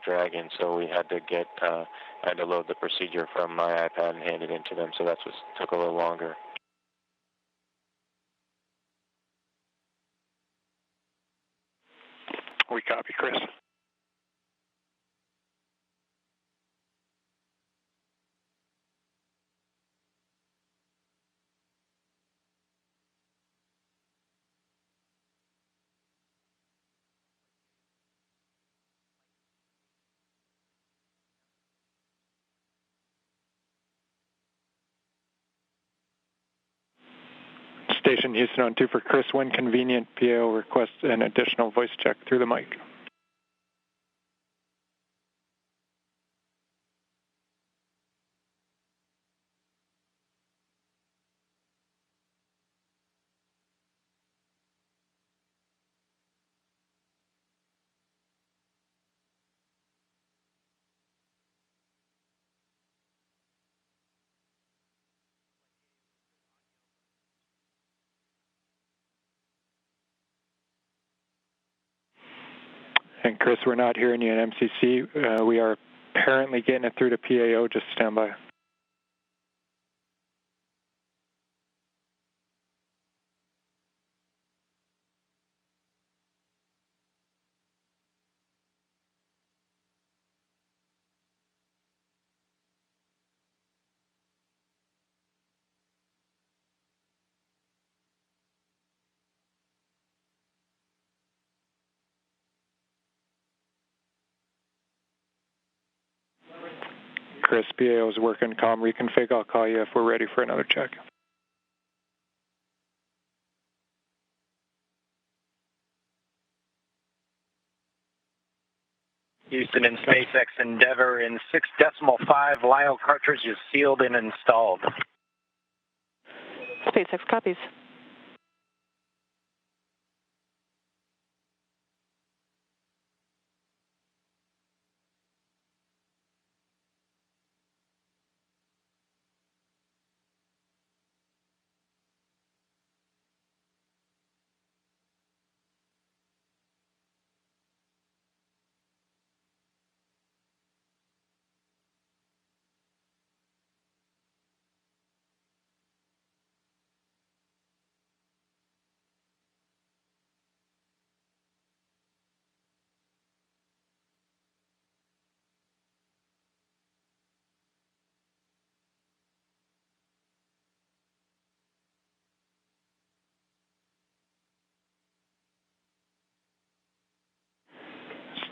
Dragon, so we had to get, I had to load the procedure from my iPad and hand it in to them, so that's what took a little longer. We copy, Chris. Station Houston on 2 for Chris. When convenient, PAO requests an additional voice check through the mic. And Chris, we're not hearing you in MCC. We are apparently getting it through to PAO. Just stand by. Chris, PAO is working comm reconfig. I'll call you if we're ready for another check. Houston and SpaceX Endeavour in 6.5 LIO cartridges sealed and installed. SpaceX copies.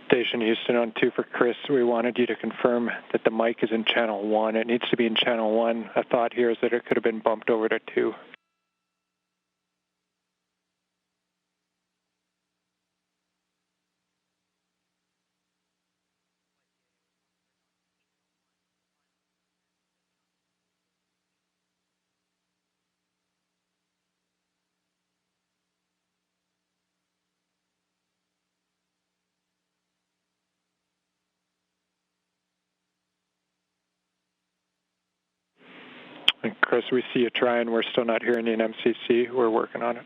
Station Houston on 2 for Chris. We wanted you to confirm that the mic is in channel 1. It needs to be in channel 1. A thought here is that it could have been bumped over to 2. And Chris, we see you trying. We're still not hearing you in MCC. We're working on it.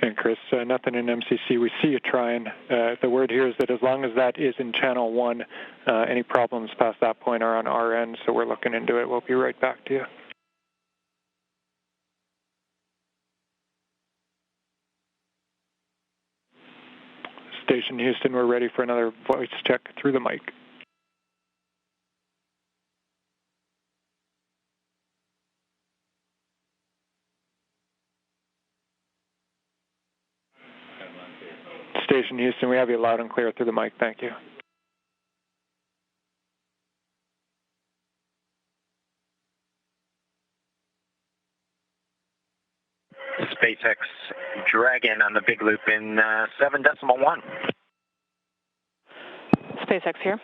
And Chris, nothing in MCC. We see you trying. The word here is that as long as that is in channel 1, any problems past that point are on our end, so we're looking into it. We'll be right back to you. Station Houston, we're ready for another voice check through the mic. Station Houston, we have you loud and clear through the mic. Thank you. SpaceX Dragon on the big loop in 7.1. SpaceX here.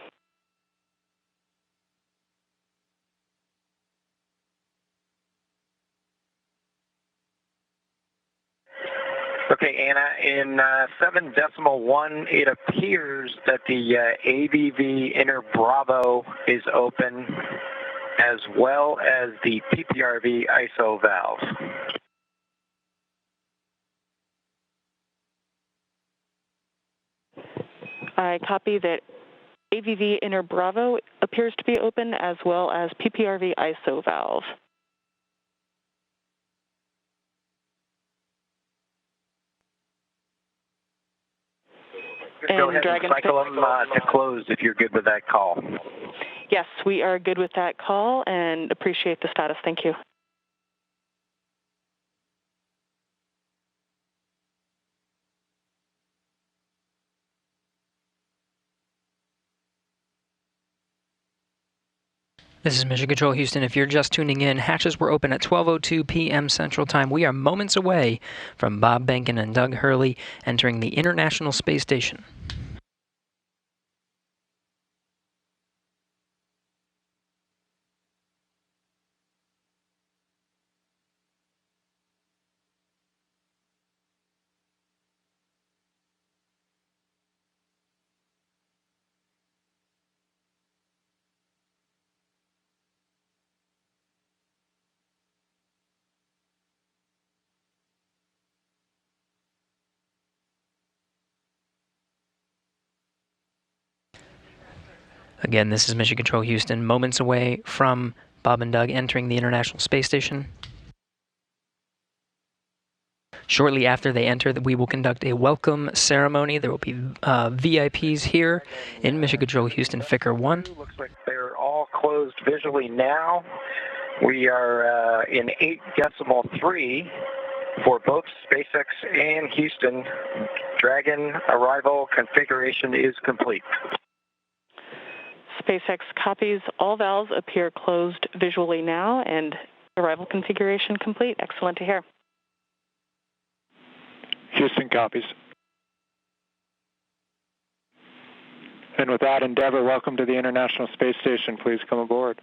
Okay, Anna, in 7.1, it appears that the AVV inner Bravo is open, as well as the PPRV ISO valve. I copy that AVV inner Bravo appears to be open, as well as PPRV ISO valve. Go ahead and cycle them to close if you're good with that call. Yes, we are good with that call and appreciate the status. Thank you. This is Mission Control Houston. If you're just tuning in, hatches were open at 12:02 p.m. Central Time. We are moments away from Bob Behnken and Doug Hurley entering the International Space Station. Again, this is Mission Control Houston, moments away from Bob and Doug entering the International Space Station. Shortly after they enter, we will conduct a welcome ceremony. There will be VIPs here in Mission Control Houston, Ficker 1. Looks like they're all closed visually now. We are in 8.3 for both SpaceX and Houston. Dragon arrival configuration is complete. SpaceX copies. All valves appear closed visually now, and arrival configuration complete. Excellent to hear. Houston copies. And with that, Endeavour, welcome to the International Space Station. Please come aboard.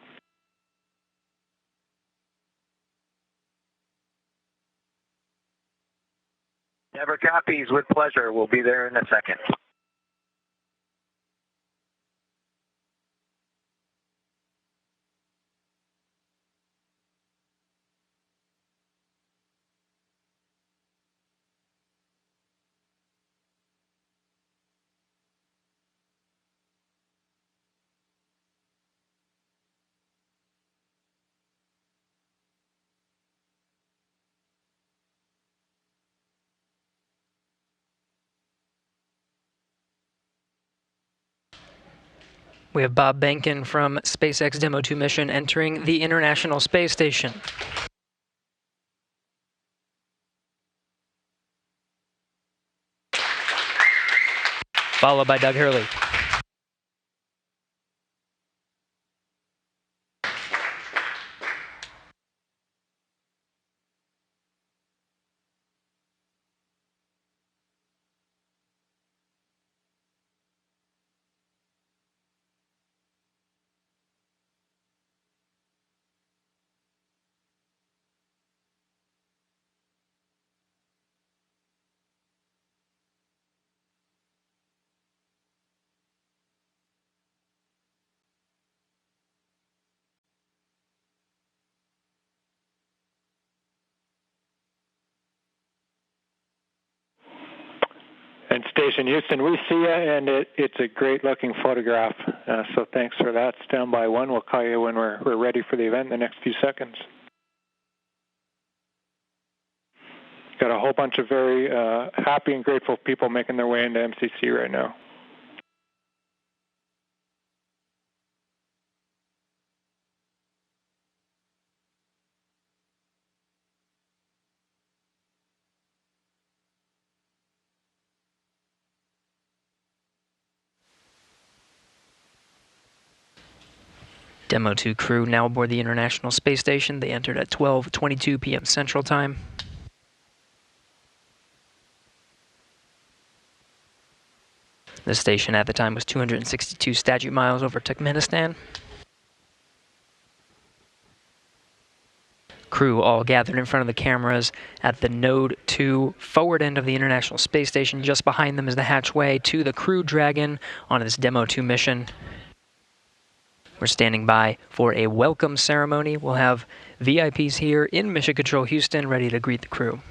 Endeavour copies with pleasure. We'll be there in a second. We have Bob Behnken from SpaceX Demo-2 mission entering the International Space Station. Followed by Doug Hurley. And Station Houston, we see you, and it's a great-looking photograph. So thanks for that. Stand by one. We'll call you when we're ready for the event in the next few seconds. Got a whole bunch of very happy and grateful people making their way into MCC right now. Demo-2 crew now aboard the International Space Station. They entered at 12:22 p.m. Central Time. The station at the time was 262 statute miles over Turkmenistan. Crew all gathered in front of the cameras at the Node-2 forward end of the International Space Station. Just behind them is the hatchway to the Crew Dragon on this Demo-2 mission. We're standing by for a welcome ceremony. We'll have VIPs here in Mission Control Houston ready to greet the crew.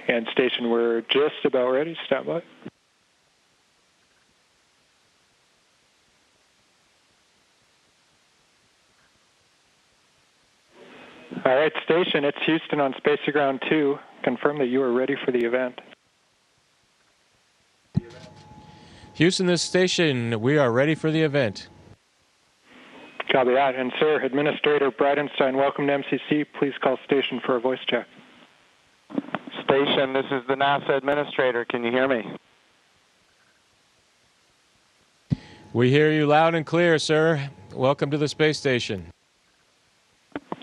And station, we're just about ready. Stand by. All right, station, it's Houston on Space Ground 2. Confirm that you are ready for the event. Houston, this station, we are ready for the event. Copy that. And sir, Administrator Bridenstine, welcome to MCC. Please call station for a voice check. Station, this is the NASA Administrator. Can you hear me? We hear you loud and clear, sir. Welcome to the space station.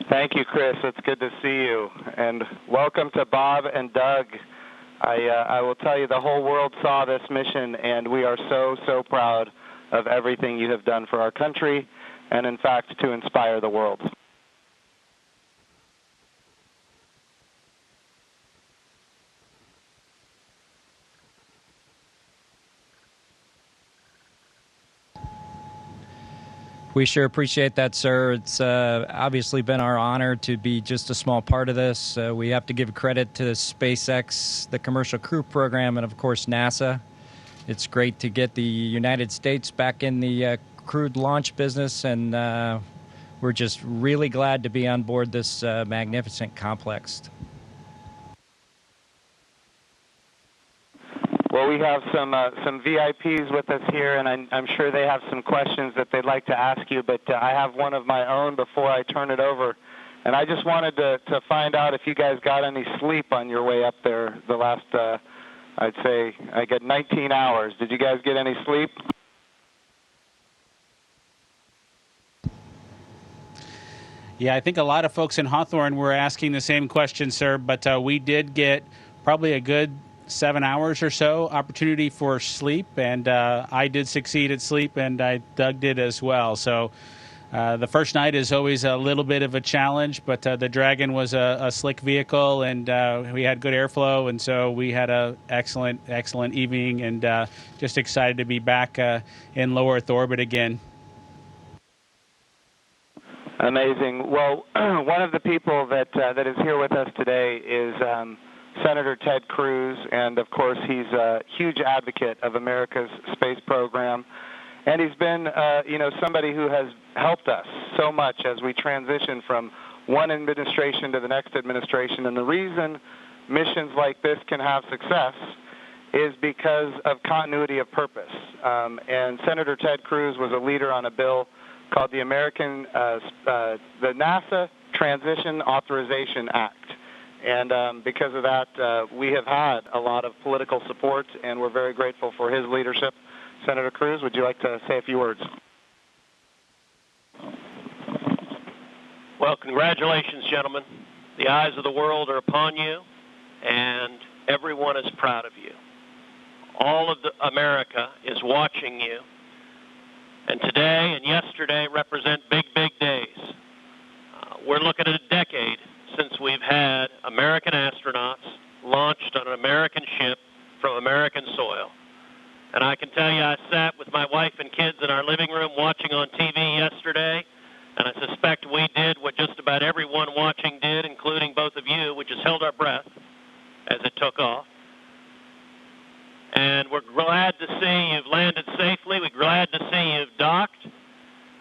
Thank you, Chris. It's good to see you. And welcome to Bob and Doug. I will tell you, the whole world saw this mission, and we are so proud of everything you have done for our country and, in fact, to inspire the world. We sure appreciate that, sir. It's obviously been our honor to be just a small part of this. We have to give credit to SpaceX, the Commercial Crew Program, and, of course, NASA. It's great to get the United States back in the crewed launch business, and we're just really glad to be on board this magnificent complex. Well, we have some VIPs with us here, and I'm sure they have some questions that they'd like to ask you, but I have one of my own before I turn it over. And I just wanted to find out if you guys got any sleep on your way up there the last, I'd say, I get 19 hours. Did you guys get any sleep? Yeah, I think a lot of folks in Hawthorne were asking the same question, sir, but we did get probably a good 7 hours or so opportunity for sleep, and I did succeed at sleep, and Doug did as well. So the first night is always a little bit of a challenge, but the Dragon was a slick vehicle, and we had good airflow, and so we had a excellent evening, and just excited to be back in low Earth orbit again. Amazing. Well, one of the people that is here with us today is Senator Ted Cruz, and of course he's a huge advocate of America's space program, and he's been somebody who has helped us so much as we transition from one administration to the next administration. And the reason missions like this can have success is because of continuity of purpose. And Senator Ted Cruz was a leader on a bill called the the NASA Transition Authorization Act. And because of that, we have had a lot of political support, and we're very grateful for his leadership. Senator Cruz, would you like to say a few words? Well, congratulations, gentlemen. The eyes of the world are upon you, and everyone is proud of you. All of America is watching you, and today and yesterday represent big days. We're looking at a decade since we've had American astronauts launched on an American ship from American soil. And I can tell you, I sat with my wife and kids in our living room watching on TV yesterday, And I suspect we did what just about everyone watching did, including both of you, which is held our breath as it took off. And we're glad to see you've landed safely. We're glad to see you've docked.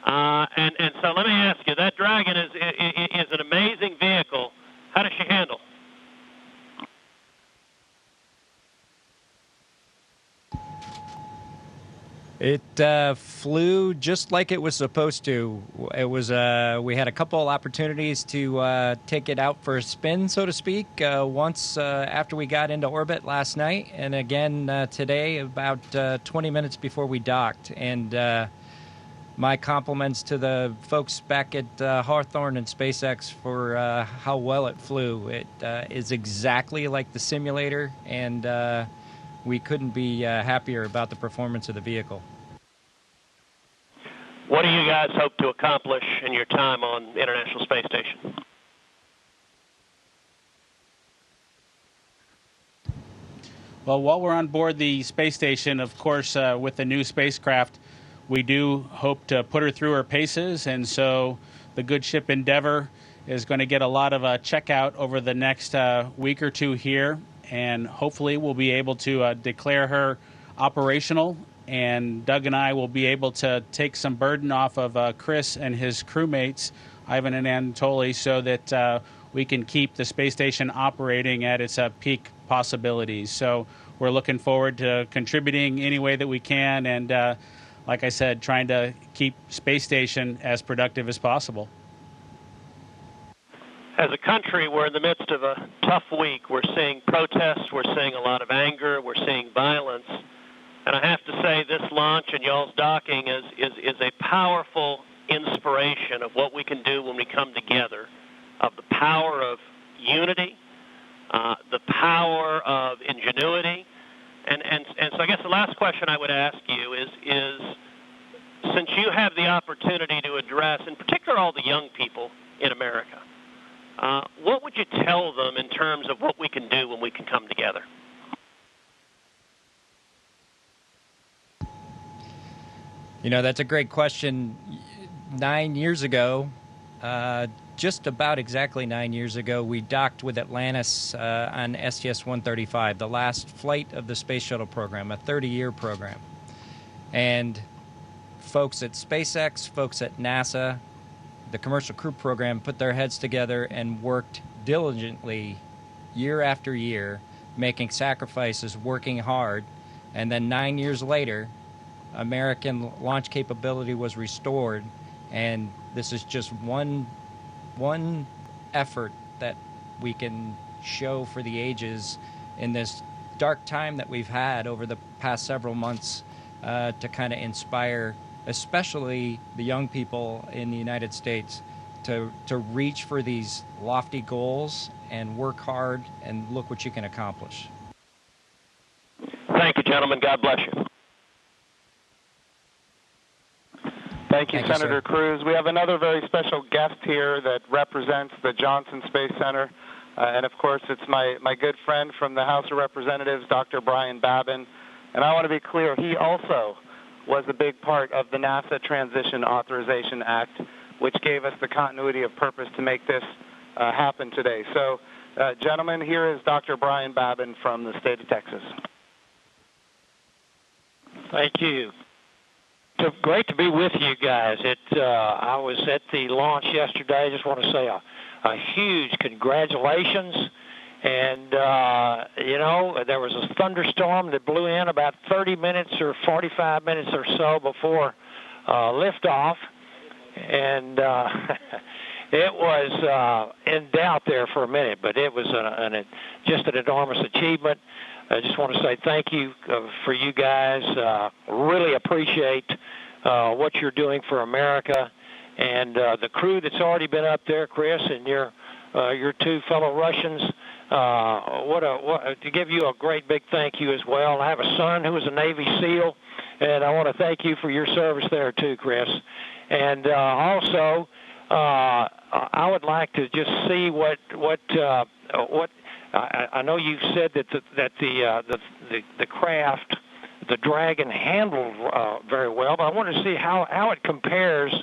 And so let me ask you, that Dragon is an amazing vehicle. How does she handle? It flew just like it was supposed to. It was we had a couple opportunities to take it out for a spin, so to speak, once after we got into orbit last night, and again today about 20 minutes before we docked. And my compliments to the folks back at Hawthorne and SpaceX for how well it flew. It is exactly like the simulator, and we couldn't be happier about the performance of the vehicle. What do you guys hope to accomplish in your time on the International Space Station? Well, while we're on board the space station, of course, with the new spacecraft, we do hope to put her through her paces, and so the good ship Endeavour is going to get a lot of checkout over the next week or two here, and hopefully we'll be able to declare her operational, and Doug and I will be able to take some burden off of Chris and his crewmates, Ivan and Anatoly, so that we can keep the space station operating at its peak possibilities. So we're looking forward to contributing any way that we can, and like I said, trying to keep space station as productive as possible. As a country, we're in the midst of a tough week. We're seeing protests, we're seeing a lot of anger, we're seeing violence. And I have to say this launch and y'all's docking is a powerful inspiration of what we can do when we come together, of the power of unity, the power of ingenuity. And so I guess the last question I would ask you is since you have the opportunity to address, in particular, all the young people in America, what would you tell them in terms of what we can do when we can come together? You know, that's a great question. 9 years ago, just about exactly 9 years ago, we docked with Atlantis on STS-135, the last flight of the Space Shuttle program, a 30-year program. And folks at SpaceX, folks at NASA, the Commercial Crew Program put their heads together and worked diligently year after year, making sacrifices, working hard. And then 9 years later, American launch capability was restored, and this is just one effort that we can show for the ages in this dark time that we've had over the past several months to kind of inspire especially the young people in the United States to reach for these lofty goals and work hard and look what you can accomplish. Thank you, gentlemen. God bless you. Thank you, Senator Cruz. We have another very special guest here that represents the Johnson Space Center. And, of course, it's my good friend from the House of Representatives, Dr. Brian Babin. And I want to be clear, he also was a big part of the NASA Transition Authorization Act, which gave us the continuity of purpose to make this happen today. So, gentlemen, here is Dr. Brian Babin from the state of Texas. Thank you. It's great to be with you guys. I was at the launch yesterday. I just want to say a huge congratulations. And, you know, there was a thunderstorm that blew in about 30 minutes or 45 minutes or so before liftoff. And it was in doubt there for a minute, but it was just an enormous achievement. I just want to say thank you for you guys. Really appreciate what you're doing for America. And the crew that's already been up there, Chris, and your two fellow Russians, to give you a great big thank you as well. I have a son who is a Navy SEAL, and I want to thank you for your service there too, Chris. And also, I would like to just see what I know you said that the craft, the Dragon, handled very well, but I want to see how it compares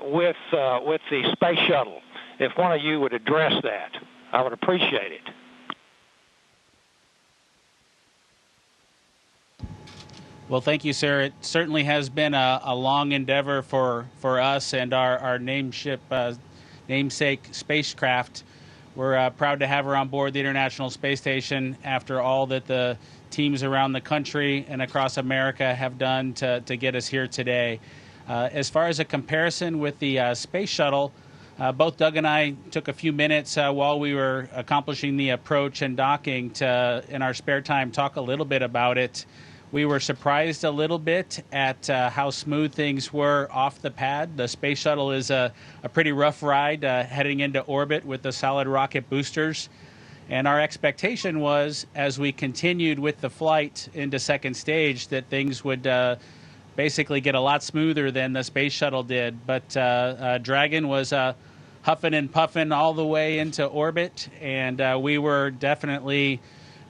with the space shuttle. If one of you would address that, I would appreciate it. Well, thank you, sir. It certainly has been a long endeavor for us and our namesake spacecraft. We're proud to have her on board the International Space Station after all that the teams around the country and across America have done to get us here today. As far as a comparison with the space shuttle, both Doug and I took a few minutes while we were accomplishing the approach and docking to, in our spare time, talk a little bit about it. We were surprised a little bit at how smooth things were off the pad. The space shuttle is a pretty rough ride heading into orbit with the solid rocket boosters. And our expectation was, as we continued with the flight into second stage, that things would basically get a lot smoother than the space shuttle did. But Dragon was huffing and puffing all the way into orbit, and we were definitely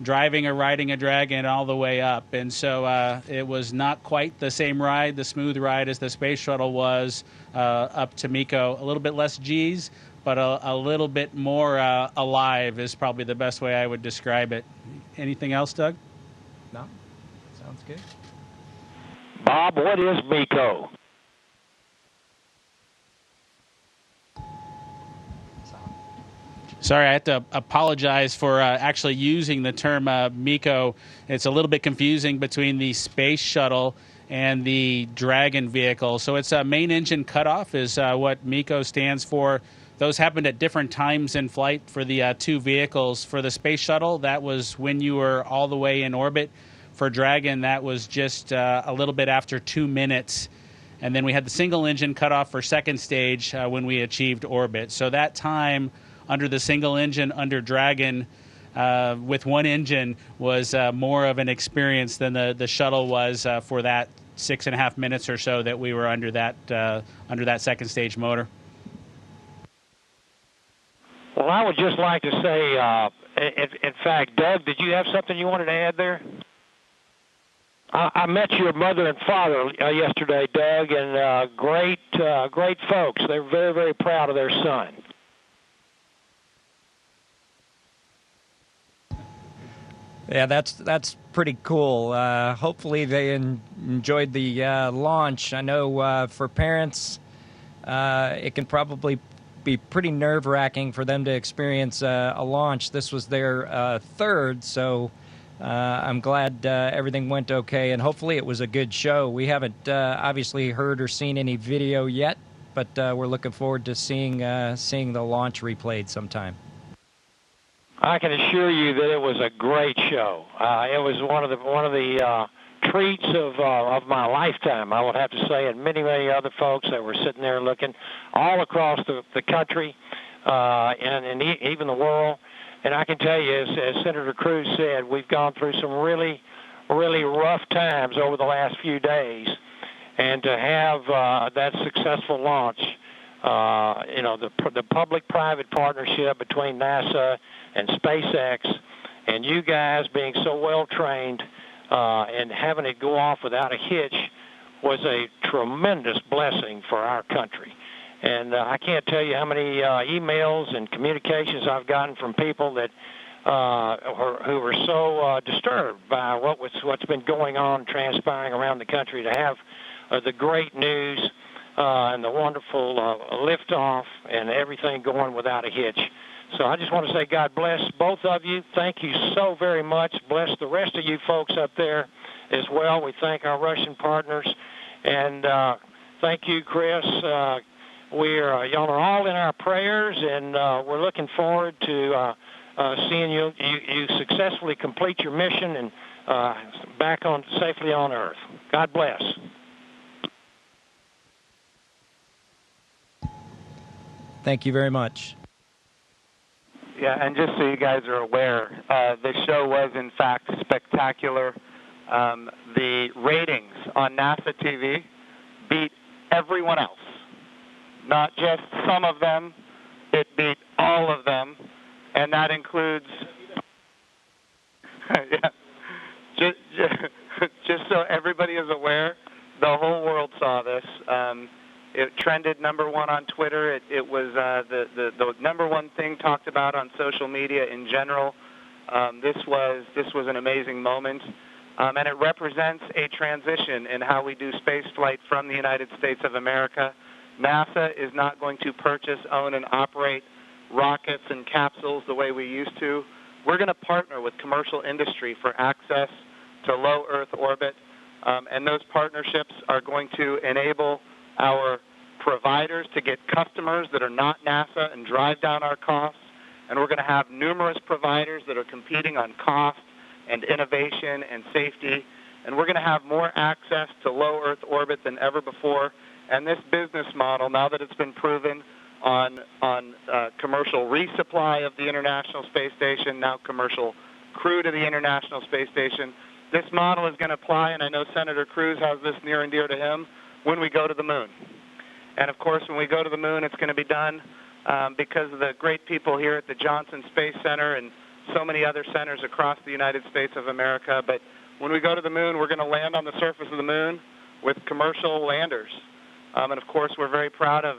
driving or riding a Dragon all the way up. And so it was not quite the same ride, the smooth ride, as the space shuttle was up to MECO. A little bit less G's, but a little bit more alive is probably the best way I would describe it. Anything else, Doug? No? Sounds good. Bob, what is MECO? Sorry, I have to apologize for actually using the term MECO. It's a little bit confusing between the space shuttle and the Dragon vehicle. So it's a main engine cutoff is what MECO stands for. Those happened at different times in flight for the two vehicles. For the space shuttle, that was when you were all the way in orbit. For Dragon, that was just a little bit after 2 minutes. And then we had the single engine cutoff for second stage when we achieved orbit. So that time under the single engine under Dragon with one engine was more of an experience than the shuttle was for that 6.5 minutes or so that we were under that second stage motor. Well, I would just like to say, in fact, Doug, did you have something you wanted to add there? I met your mother and father yesterday, Doug, and great folks. They're very, very proud of their son. Yeah, that's pretty cool. Hopefully they enjoyed the launch. I know for parents, it can probably be pretty nerve-wracking for them to experience a launch. This was their third, so I'm glad everything went okay, and hopefully it was a good show. We haven't obviously heard or seen any video yet, but we're looking forward to seeing the launch replayed sometime. I can assure you that it was a great show. It was one of the treats of my lifetime, I would have to say, and many other folks that were sitting there looking all across the country and even the world. And I can tell you, as Senator Cruz said, we've gone through some really, really rough times over the last few days, and to have that successful launch, the public-private partnership between NASA and SpaceX, and you guys being so well-trained and having it go off without a hitch was a tremendous blessing for our country. And I can't tell you how many emails and communications I've gotten from people that who were so disturbed by what's been going on, transpiring around the country, to have the great news and the wonderful liftoff and everything going without a hitch. So I just want to say God bless both of you. Thank you so very much. Bless the rest of you folks up there as well. We thank our Russian partners. And thank you, Chris. Y'all are all in our prayers, and we're looking forward to seeing you successfully complete your mission and back safely on Earth. God bless. Thank you very much. Yeah, and just so you guys are aware, the show was in fact spectacular. The ratings on NASA TV beat everyone else. Not just some of them, it beat all of them, and that includes, yeah, just so everybody is aware, the whole world saw this. It trended number one on Twitter. It was the number one thing talked about on social media in general. This was an amazing moment, and it represents a transition in how we do space flight from the United States of America. NASA is not going to purchase, own, and operate rockets and capsules the way we used to. We're going to partner with commercial industry for access to low Earth orbit, and those partnerships are going to enable our providers to get customers that are not NASA and drive down our costs. And we're going to have numerous providers that are competing on cost and innovation and safety. And we're going to have more access to low Earth orbit than ever before. And this business model, now that it's been proven on commercial resupply of the International Space Station, now commercial crew to the International Space Station, this model is going to apply, and I know Senator Cruz has this near and dear to him, when we go to the moon. And of course, when we go to the moon, it's going to be done because of the great people here at the Johnson Space Center and so many other centers across the United States of America. But when we go to the moon, we're going to land on the surface of the moon with commercial landers. And of course, we're very proud of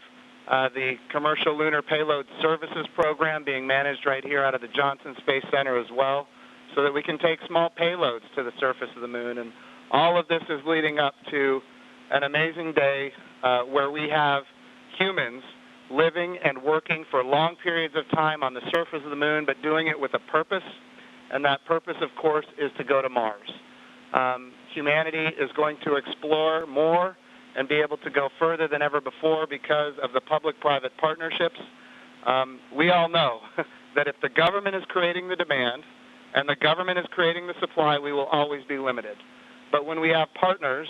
the Commercial Lunar Payload Services Program being managed right here out of the Johnson Space Center as well, so that we can take small payloads to the surface of the moon. And all of this is leading up to an amazing day where we have humans living and working for long periods of time on the surface of the moon, but doing it with a purpose. And that purpose, of course, is to go to Mars. Humanity is going to explore more and be able to go further than ever before because of the public-private partnerships. We all know that if the government is creating the demand and the government is creating the supply, we will always be limited. But when we have partners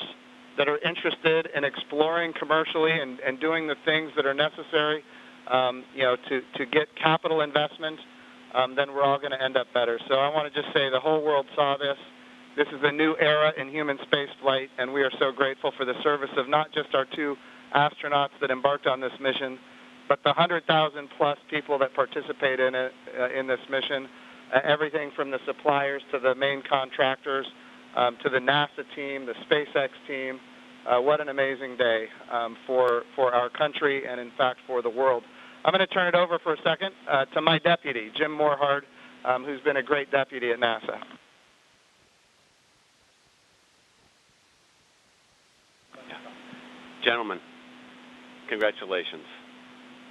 that are interested in exploring commercially and doing the things that are necessary, to get capital investment, then we're all going to end up better. So I want to just say the whole world saw this. This is a new era in human space flight, and we are so grateful for the service of not just our 2 astronauts that embarked on this mission, but the 100,000 plus people that participate in it, in this mission, everything from the suppliers to the main contractors, to the NASA team, the SpaceX team. What an amazing day for our country and, in fact, for the world. I'm going to turn it over for a second to my deputy, Jim Morhard, who's been a great deputy at NASA. Gentlemen, congratulations.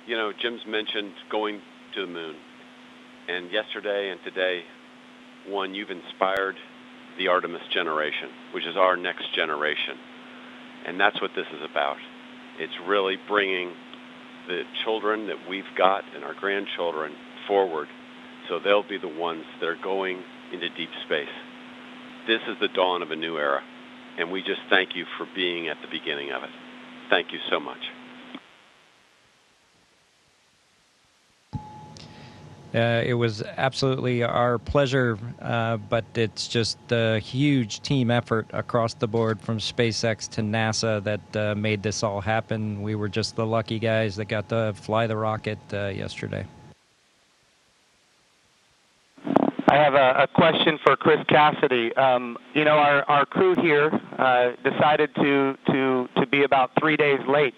You know, Jim's mentioned going to the moon. And yesterday and today, one, you've inspired the Artemis generation, which is our next generation. And that's what this is about. It's really bringing the children that we've got and our grandchildren forward so they'll be the ones that are going into deep space. This is the dawn of a new era, and we just thank you for being at the beginning of it. Thank you so much. It was absolutely our pleasure, but it's just a huge team effort across the board from SpaceX to NASA that made this all happen. We were just the lucky guys that got to fly the rocket yesterday. I have a question for Chris Cassidy. Our crew here decided to be about 3 days late.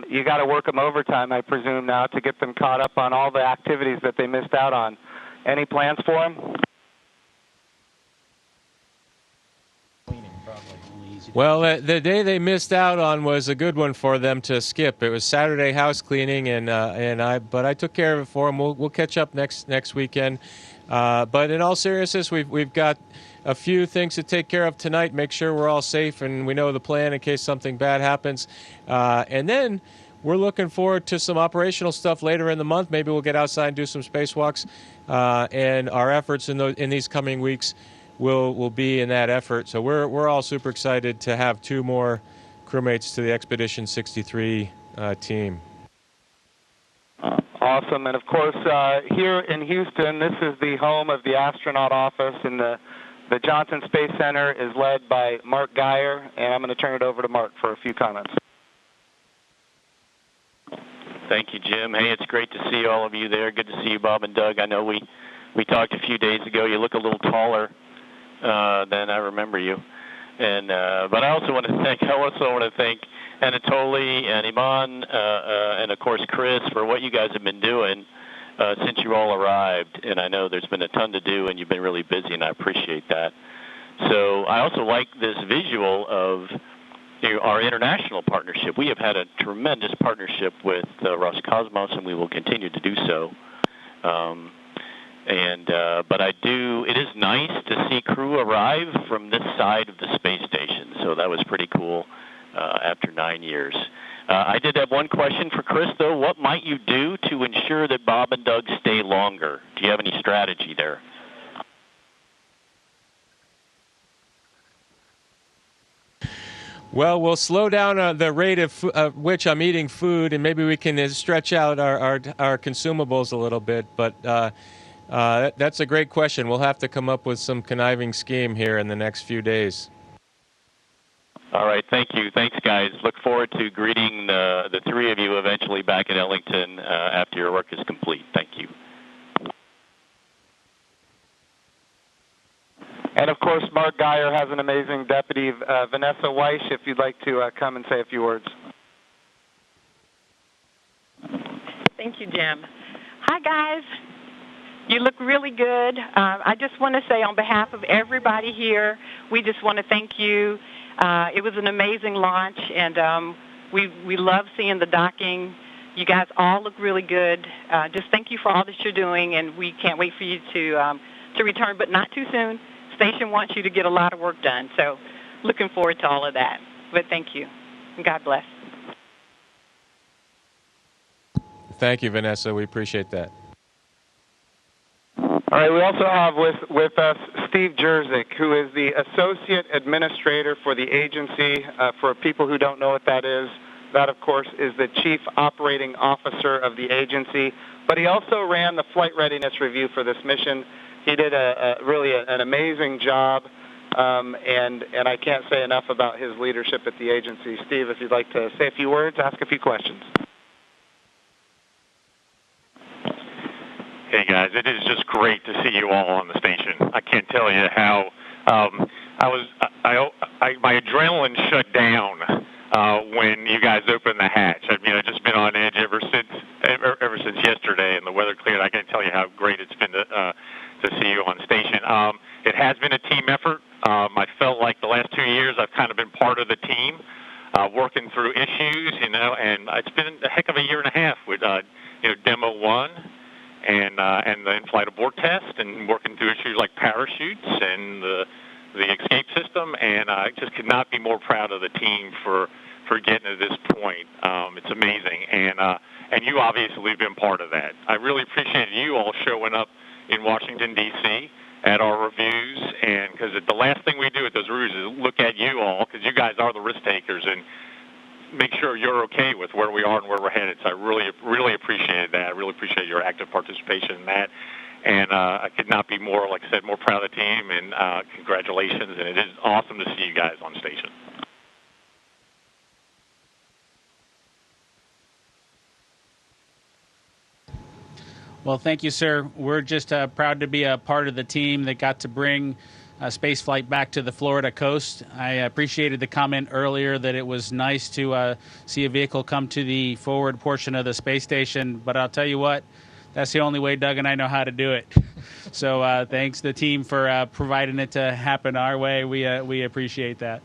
You got to work them overtime, I presume, now to get them caught up on all the activities that they missed out on. Any plans for them? Well, the day they missed out on was a good one for them to skip. It was Saturday house cleaning, but I took care of it for them. We'll catch up next weekend. But in all seriousness, we've got a few things to take care of tonight, make sure we're all safe and we know the plan in case something bad happens. And then we're looking forward to some operational stuff later in the month. Maybe we'll get outside and do some spacewalks. And our efforts in these coming weeks will be in that effort. So we're all super excited to have 2 more crewmates to the Expedition 63 team. Awesome. And, of course, here in Houston, this is the home of the astronaut office, and the Johnson Space Center is led by Mark Geyer, and I'm going to turn it over to Mark for a few comments. Thank you, Jim. Hey, it's great to see all of you there. Good to see you, Bob and Doug. I know we talked a few days ago. You look a little taller than I remember you. And but I also want to thank Anatoly and Ivan, and of course Chris, for what you guys have been doing since you all arrived. And I know there's been a ton to do, and you've been really busy, and I appreciate that. So I also like this visual of our international partnership. We have had a tremendous partnership with Roscosmos, and we will continue to do so. But it is nice to see crew arrive from this side of the space station. So that was pretty cool after 9 years. I did have one question for Chris, though. What might you do to ensure that Bob and Doug stay longer? Do you have any strategy there? Well, we'll slow down the rate of which I'm eating food, and maybe we can stretch out our consumables a little bit. But that's a great question. We'll have to come up with some conniving scheme here in the next few days. All right, thank you. Thanks, guys. Look forward to greeting the three of you eventually back in Ellington after your work is complete. Thank you. And, of course, Mark Geyer has an amazing deputy, Vanessa, Wyche, if you'd like to come and say a few words. Thank you, Jim. Hi, guys. You look really good. I just want to say on behalf of everybody here, we just want to thank you. It was an amazing launch, and we love seeing the docking. You guys all look really good. Just thank you for all that you're doing, and we can't wait for you to return, but not too soon. Station wants you to get a lot of work done, so looking forward to all of that. But thank you, and God bless. Thank you, Vanessa. We appreciate that. All right, we also have with us Steve Jerzik, who is the Associate Administrator for the agency. For people who don't know what that is, that, of course, is the Chief Operating Officer of the agency. But he also ran the flight readiness review for this mission. He did really an amazing job, and I can't say enough about his leadership at the agency. Steve, if you'd like to say a few words, ask a few questions. Hey guys, it is just great to see you all on the station. I can't tell you how my adrenaline shut down when you guys opened the hatch. I mean, I've just been on edge ever since yesterday, and the weather cleared. I can't tell you how great it's been to see you on station. It has been a team effort. I felt like the last 2 years I've kind of been part of the team, working through issues, and it's been a heck of a year and a half with Demo-2 and the in-flight abort test, and working through issues like parachutes and the escape system. And I just could not be more proud of the team for getting to this point. It's amazing, and you obviously have been part of that. I really appreciate you all showing up in Washington, D.C. at our reviews, and because the last thing we do at those reviews is look at you all, because you guys are the risk takers, and make sure you're okay with where we are and where we're headed. So I really appreciate that. I really appreciate your active participation in that. And I could not be more, like I said, more proud of the team, and congratulations. And it is awesome to see you guys on station. Well, thank you, sir. We're just proud to be a part of the team that got to bring space flight back to the Florida coast. I appreciated the comment earlier that it was nice to see a vehicle come to the forward portion of the space station, but I'll tell you what, that's the only way Doug and I know how to do it. So thanks to the team for providing it to happen our way. We appreciate that.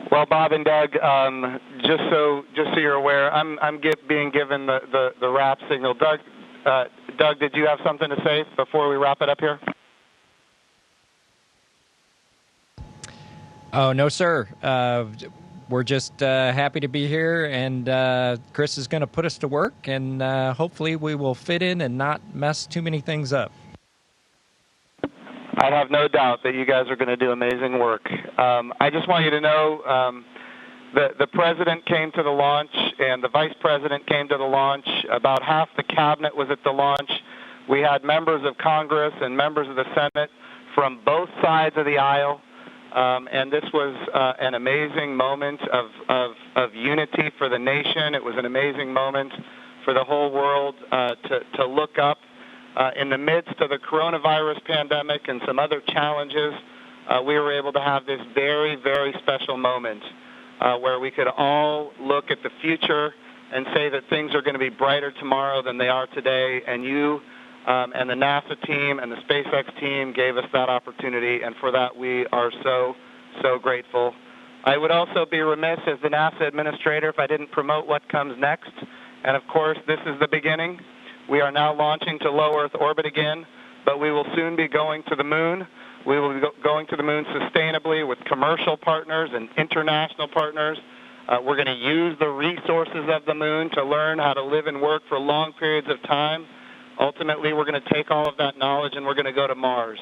Well, Bob and Doug, just so you're aware, I'm being given the wrap signal. Doug, did you have something to say before we wrap it up here? Oh, no, sir. We're just happy to be here, and Chris is going to put us to work, and hopefully we will fit in and not mess too many things up. I have no doubt that you guys are going to do amazing work. I just want you to know the president came to the launch and the vice president came to the launch. About half the cabinet was at the launch. We had members of Congress and members of the Senate from both sides of the aisle. And this was an amazing moment of unity for the nation. It was an amazing moment for the whole world to look up in the midst of the coronavirus pandemic and some other challenges. we were able to have this very, very special moment where we could all look at the future and say that things are going to be brighter tomorrow than they are today. And you and the NASA team and the SpaceX team gave us that opportunity, and for that we are so, so grateful. I would also be remiss as the NASA Administrator if I didn't promote what comes next. And of course, this is the beginning. We are now launching to low Earth orbit again, but we will soon be going to the moon. We will be going to the moon sustainably with commercial partners and international partners. We're going to use the resources of the moon to learn how to live and work for long periods of time. Ultimately, we're going to take all of that knowledge and we're going to go to Mars.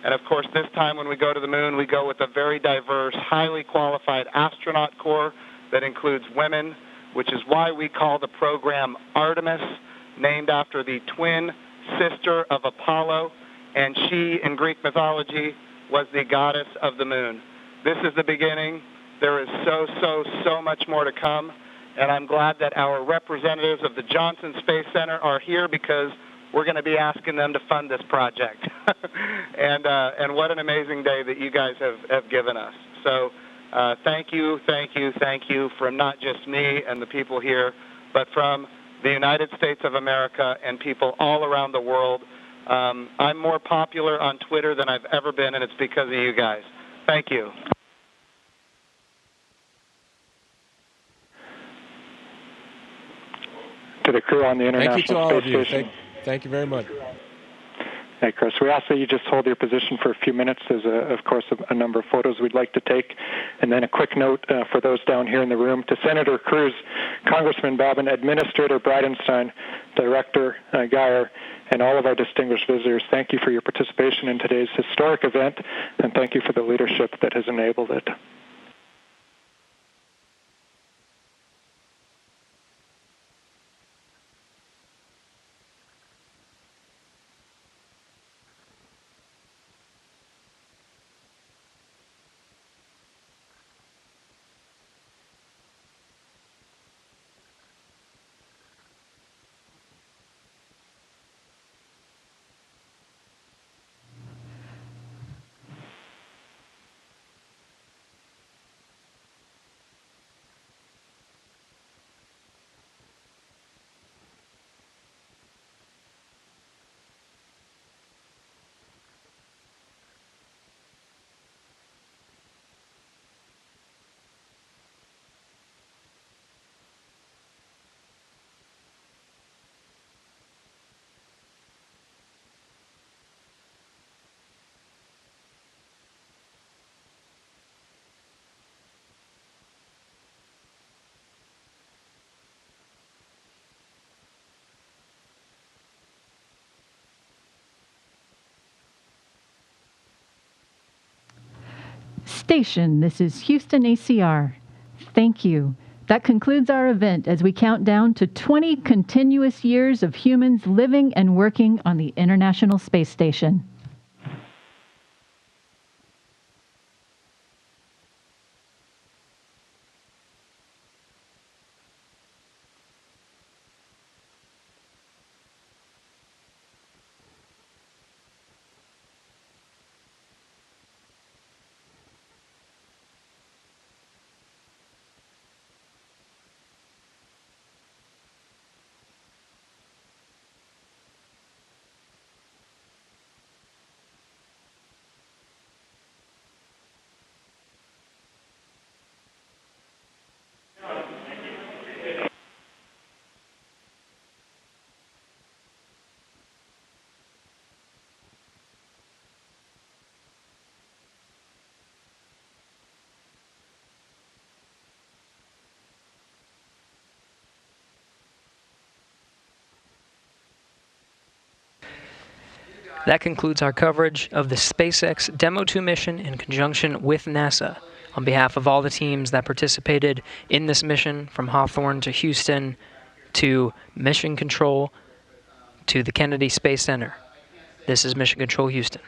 And of course, this time when we go to the moon, we go with a very diverse, highly qualified astronaut corps that includes women, which is why we call the program Artemis, named after the twin sister of Apollo, and she, in Greek mythology, was the goddess of the moon. This is the beginning. There is so much more to come, and I'm glad that our representatives of the Johnson Space Center are here because we're going to be asking them to fund this project. And what an amazing day that you guys have given us. So thank you from not just me and the people here, but from the United States of America and people all around the world. I'm more popular on Twitter than I've ever been, and it's because of you guys. Thank you. To the crew on the International Thank you to all Space of you. Station. Thank you very much. Hey, Chris, we ask that you just hold your position for a few minutes. There's, of course, a number of photos we'd like to take. And then a quick note for those down here in the room. To Senator Cruz, Congressman Babin, Administrator Bridenstine, Director Geyer, and all of our distinguished visitors, thank you for your participation in today's historic event, and thank you for the leadership that has enabled it. Station, this is Houston ACR. Thank you. That concludes our event as we count down to 20 continuous years of humans living and working on the International Space Station. That concludes our coverage of the SpaceX Demo-2 mission in conjunction with NASA. On behalf of all the teams that participated in this mission, from Hawthorne to Houston to Mission Control to the Kennedy Space Center, this is Mission Control Houston.